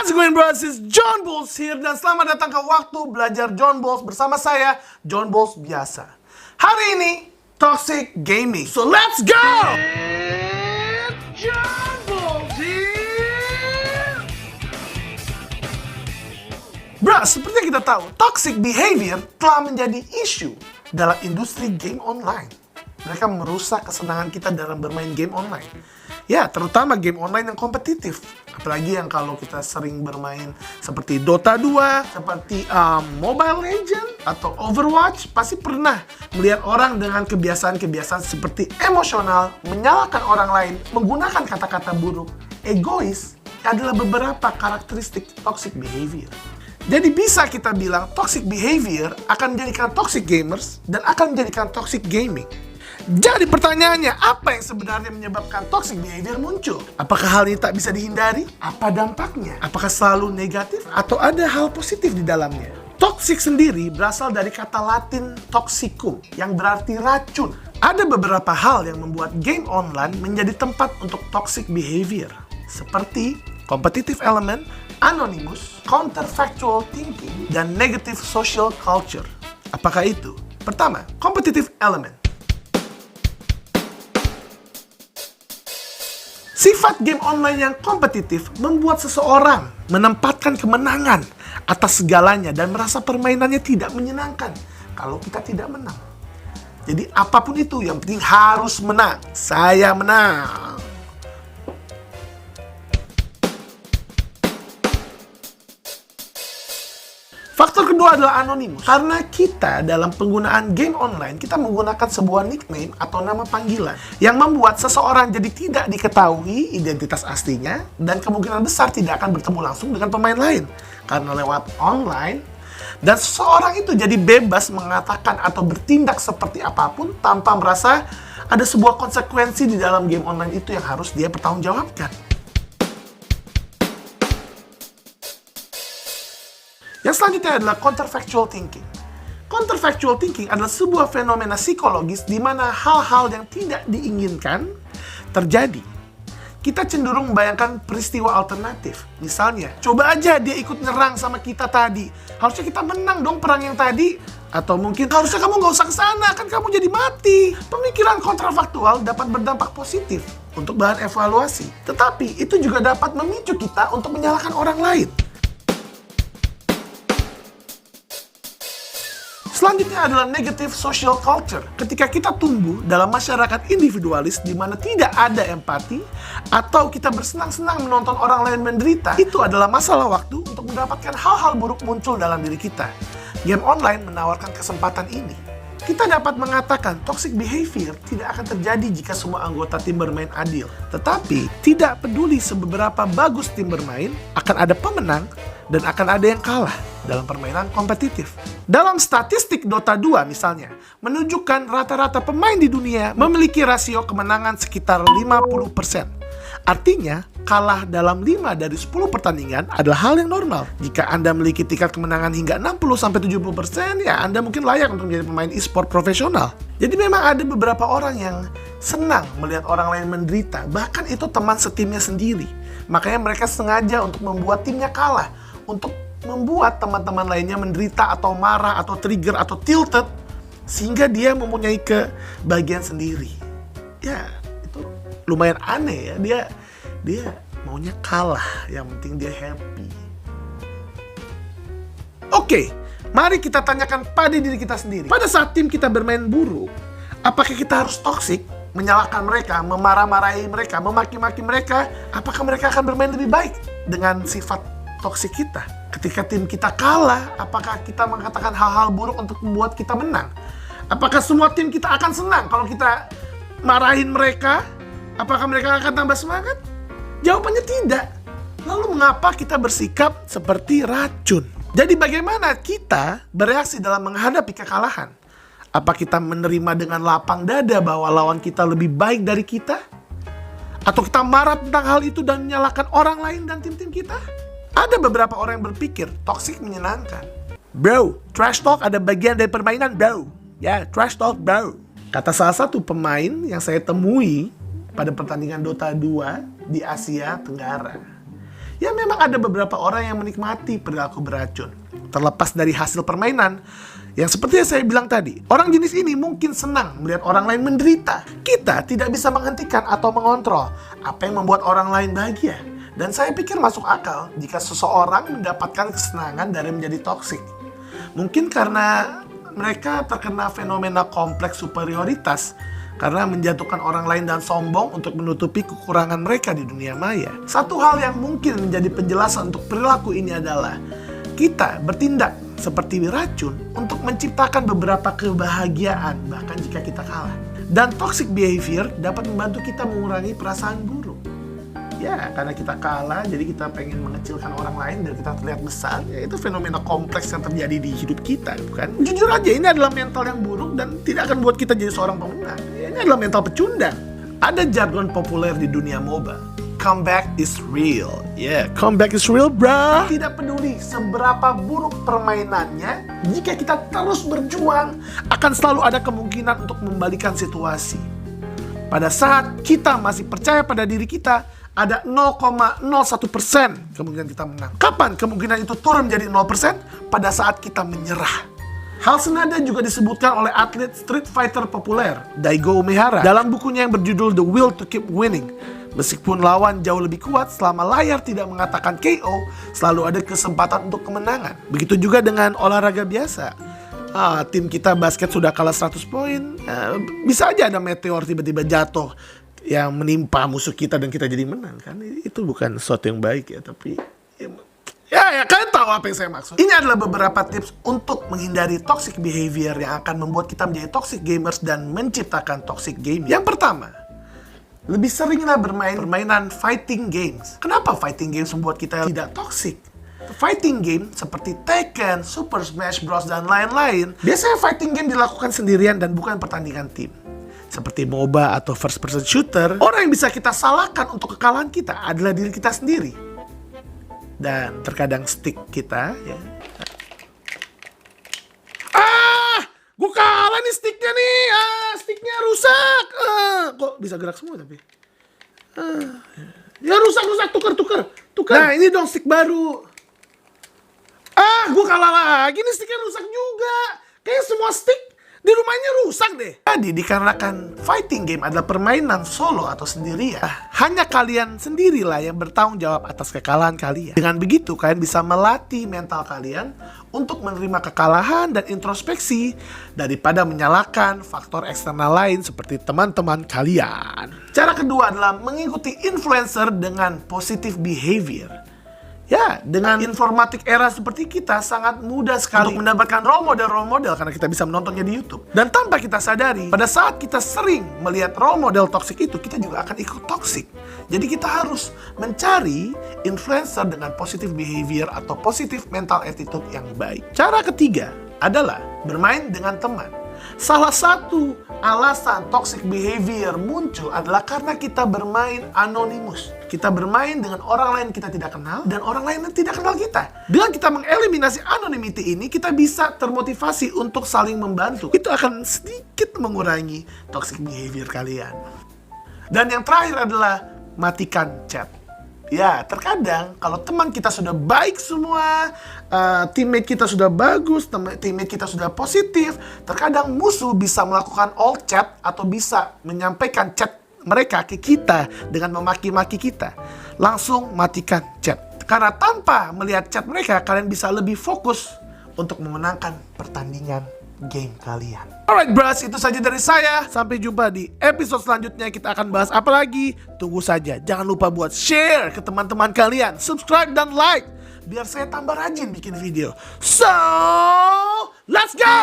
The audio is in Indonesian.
How's it going, bros? It's John Balls here dan selamat datang ke Waktu Belajar John Balls bersama saya, John Balls biasa. Hari ini, Toxic Gaming. So let's go! It's John Balls here! Bros, seperti yang kita tahu, toxic behavior telah menjadi isu dalam industri game online. Mereka merusak kesenangan kita dalam bermain game online. Ya, terutama game online yang kompetitif. Apalagi yang kalau kita sering bermain seperti Dota 2, seperti Mobile Legends, atau Overwatch, pasti pernah melihat orang dengan kebiasaan-kebiasaan seperti emosional, menyalahkan orang lain, menggunakan kata-kata buruk, egois, adalah beberapa karakteristik toxic behavior. Jadi bisa kita bilang toxic behavior akan menjadikan toxic gamers dan akan menjadikan toxic gaming. Jadi pertanyaannya, apa yang sebenarnya menyebabkan toxic behavior muncul? Apakah hal ini tak bisa dihindari? Apa dampaknya? Apakah selalu negatif atau ada hal positif di dalamnya? Toxic sendiri berasal dari kata Latin toxicum yang berarti racun. Ada beberapa hal yang membuat game online menjadi tempat untuk toxic behavior, seperti competitive element, anonymous, counterfactual thinking, dan negative social culture. Apakah itu? Pertama, competitive element. Sifat game online yang kompetitif membuat seseorang menempatkan kemenangan atas segalanya dan merasa permainannya tidak menyenangkan kalau kita tidak menang. Jadi apapun itu, yang penting harus menang. Saya menang. Faktor kedua adalah anonymous. Karena kita dalam penggunaan game online, kita menggunakan sebuah nickname atau nama panggilan yang membuat seseorang jadi tidak diketahui identitas aslinya dan kemungkinan besar tidak akan bertemu langsung dengan pemain lain. Karena lewat online, dan seseorang itu jadi bebas mengatakan atau bertindak seperti apapun tanpa merasa ada sebuah konsekuensi di dalam game online itu yang harus dia pertanggungjawabkan. Yang selanjutnya adalah counterfactual thinking. Counterfactual thinking adalah sebuah fenomena psikologis di mana hal-hal yang tidak diinginkan terjadi. Kita cenderung membayangkan peristiwa alternatif. Misalnya, coba aja dia ikut nyerang sama kita tadi. Harusnya kita menang dong perang yang tadi. Atau mungkin harusnya kamu nggak usah kesana, kan kamu jadi mati. Pemikiran kontrafaktual dapat berdampak positif untuk bahan evaluasi. Tetapi itu juga dapat memicu kita untuk menyalahkan orang lain. Selanjutnya adalah negative social culture. Ketika kita tumbuh dalam masyarakat individualis di mana tidak ada empati atau kita bersenang-senang menonton orang lain menderita, itu adalah masalah waktu untuk mendapatkan hal-hal buruk muncul dalam diri kita. Game online menawarkan kesempatan ini. Kita dapat mengatakan toxic behavior tidak akan terjadi jika semua anggota tim bermain adil. Tetapi tidak peduli seberapa bagus tim bermain, akan ada pemenang dan akan ada yang kalah dalam permainan kompetitif. Dalam statistik Dota 2 misalnya, menunjukkan rata-rata pemain di dunia memiliki rasio kemenangan sekitar 50%. Artinya, kalah dalam 5 dari 10 pertandingan adalah hal yang normal. Jika Anda memiliki tingkat kemenangan hingga 60-70%, ya Anda mungkin layak untuk menjadi pemain e-sport profesional. Jadi memang ada beberapa orang yang senang melihat orang lain menderita, bahkan itu teman setimnya sendiri. Makanya mereka sengaja untuk membuat timnya kalah, untuk membuat teman-teman lainnya menderita atau marah atau trigger atau tilted sehingga dia mempunyai kebahagiaan sendiri. Ya, itu lumayan aneh ya. Dia maunya kalah, yang penting dia happy. Oke, mari kita tanyakan pada diri kita sendiri. Pada saat tim kita bermain buruk, apakah kita harus toksik, menyalahkan mereka, memarah-marahi mereka, memaki-maki mereka? Apakah mereka akan bermain lebih baik dengan sifat toksik kita? Ketika tim kita kalah, apakah kita mengatakan hal-hal buruk untuk membuat kita menang? Apakah semua tim kita akan senang kalau kita marahin mereka? Apakah mereka akan tambah semangat? Jawabannya tidak. Lalu mengapa kita bersikap seperti racun? Jadi bagaimana kita bereaksi dalam menghadapi kekalahan? Apa kita menerima dengan lapang dada bahwa lawan kita lebih baik dari kita? Atau kita marah tentang hal itu dan menyalahkan orang lain dan tim-tim kita? Ada beberapa orang yang berpikir toxic menyenangkan. Bro, trash talk ada bagian dari permainan, bro. Ya, trash talk, bro. Kata salah satu pemain yang saya temui pada pertandingan Dota 2 di Asia Tenggara. Ya memang ada beberapa orang yang menikmati perilaku beracun. Terlepas dari hasil permainan, yang seperti yang saya bilang tadi, orang jenis ini mungkin senang melihat orang lain menderita. Kita tidak bisa menghentikan atau mengontrol apa yang membuat orang lain bahagia. Dan saya pikir masuk akal jika seseorang mendapatkan kesenangan dari menjadi toksik. Mungkin karena mereka terkena fenomena kompleks superioritas karena menjatuhkan orang lain dan sombong untuk menutupi kekurangan mereka di dunia maya. Satu hal yang mungkin menjadi penjelasan untuk perilaku ini adalah kita bertindak seperti racun untuk menciptakan beberapa kebahagiaan bahkan jika kita kalah. Dan toxic behavior dapat membantu kita mengurangi perasaan buruk. Ya, karena kita kalah, jadi kita pengen mengecilkan orang lain dan kita terlihat besar. Ya, itu fenomena kompleks yang terjadi di hidup kita, bukan? Jujur aja, ini adalah mental yang buruk dan tidak akan buat kita jadi seorang pemenang. Ya, ini adalah mental pecundang. Ada jargon populer di dunia MOBA. Comeback is real. Yeah, comeback is real, bro. Tidak peduli seberapa buruk permainannya, jika kita terus berjuang, akan selalu ada kemungkinan untuk membalikan situasi. Pada saat kita masih percaya pada diri kita, ada 0,01% kemungkinan kita menang. Kapan kemungkinan itu turun menjadi 0%? Pada saat kita menyerah. Hal senada juga disebutkan oleh atlet street fighter populer, Daigo Umehara, dalam bukunya yang berjudul The Will to Keep Winning. Meskipun lawan jauh lebih kuat, selama layar tidak mengatakan KO, selalu ada kesempatan untuk kemenangan. Begitu juga dengan olahraga biasa. Tim kita basket sudah kalah 100 poin, bisa aja ada meteor tiba-tiba jatuh yang menimpa musuh kita dan kita jadi menang, kan? Itu bukan sesuatu yang baik ya, tapi ya kalian tahu apa yang saya maksud. Ini adalah beberapa tips untuk menghindari toxic behavior yang akan membuat kita menjadi toxic gamers dan menciptakan toxic game. Yang pertama, lebih seringlah bermain permainan fighting games. Kenapa fighting games membuat kita tidak toxic? Fighting game seperti Tekken, Super Smash Bros, dan lain-lain, biasanya fighting game dilakukan sendirian dan bukan pertandingan tim. Seperti MOBA atau first person shooter, orang yang bisa kita salahkan untuk kekalahan kita adalah diri kita sendiri. Dan terkadang stick kita, ya. Gue kalah nih sticknya nih. Sticknya rusak. Kok bisa gerak semua tapi? Ya rusak, tuker. Nah ini dong stick baru. Gue kalah lagi nih, sticknya rusak juga. Kayaknya semua stick di rumahnya rusak deh. Jadi dikarenakan fighting game adalah permainan solo atau sendirian, hanya kalian sendirilah yang bertanggung jawab atas kekalahan kalian. Dengan begitu kalian bisa melatih mental kalian untuk menerima kekalahan dan introspeksi daripada menyalahkan faktor eksternal lain seperti teman-teman kalian. Cara kedua adalah mengikuti influencer dengan positive behavior. Ya, dengan informatik era seperti kita sangat mudah sekali untuk mendapatkan role model karena kita bisa menontonnya di YouTube. Dan tanpa kita sadari, pada saat kita sering melihat role model toksik itu, kita juga akan ikut toksik. Jadi kita harus mencari influencer dengan positive behavior atau positive mental attitude yang baik. Cara ketiga adalah bermain dengan teman. Salah satu alasan toxic behavior muncul adalah karena kita bermain anonymous. Kita bermain dengan orang lain kita tidak kenal dan orang lain yang tidak kenal kita. Dengan kita mengeliminasi anonymity ini, kita bisa termotivasi untuk saling membantu. Itu akan sedikit mengurangi toxic behavior kalian. Dan yang terakhir adalah matikan chat. Ya, terkadang kalau teman kita sudah baik semua, teammate kita sudah bagus, teammate kita sudah positif, terkadang musuh bisa melakukan all chat atau bisa menyampaikan chat mereka ke kita dengan memaki-maki kita. Langsung matikan chat. Karena tanpa melihat chat mereka, kalian bisa lebih fokus untuk memenangkan pertandingan game kalian. Alright bros, itu saja dari saya. Sampai jumpa di episode selanjutnya. Kita akan bahas apa lagi? Tunggu saja. Jangan lupa buat share ke teman-teman kalian, subscribe dan like, biar saya tambah rajin bikin video. So, let's go!